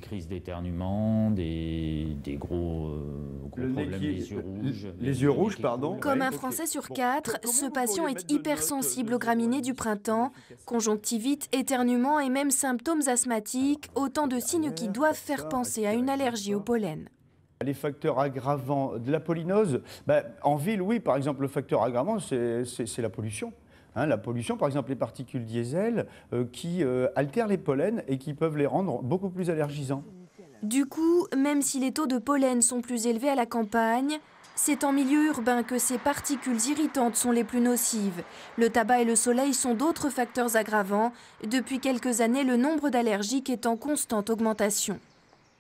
crises d'éternuement, des gros problèmes, les yeux rouges. Les yeux rouges, pardon. Comme Ouais. un Français sur 4, ce patient est hypersensible aux graminées du printemps. Conjonctivite, éternuement et même symptômes asthmatiques, autant de signes qui doivent faire penser à une allergie au pollen. Les facteurs aggravants de la pollinose, en ville, oui, par exemple, le facteur aggravant, c'est la pollution. La pollution, par exemple, les particules diesel qui altèrent les pollens et qui peuvent les rendre beaucoup plus allergisants. Du coup, même si les taux de pollen sont plus élevés à la campagne, c'est en milieu urbain que ces particules irritantes sont les plus nocives. Le tabac et le soleil sont d'autres facteurs aggravants. Depuis quelques années, le nombre d'allergiques est en constante augmentation.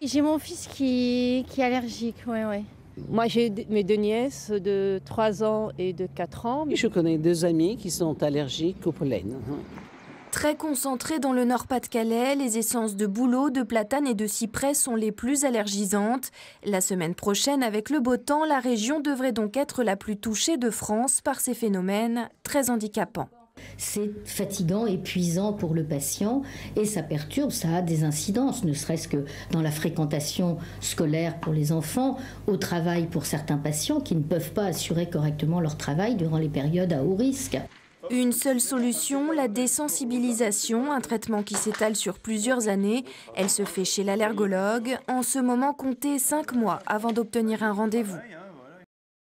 J'ai mon fils qui est allergique, ouais. Moi, j'ai mes 2 nièces de 3 ans et de 4 ans. Je connais 2 amis qui sont allergiques au pollen. Très concentrées dans le Nord-Pas-de-Calais, les essences de bouleau, de platane et de cyprès sont les plus allergisantes. La semaine prochaine, avec le beau temps, la région devrait donc être la plus touchée de France par ces phénomènes très handicapants. C'est fatigant, épuisant pour le patient et ça perturbe, ça a des incidences, ne serait-ce que dans la fréquentation scolaire pour les enfants, au travail pour certains patients qui ne peuvent pas assurer correctement leur travail durant les périodes à haut risque. Une seule solution, la désensibilisation, un traitement qui s'étale sur plusieurs années. Elle se fait chez l'allergologue. En ce moment, comptez 5 mois avant d'obtenir un rendez-vous.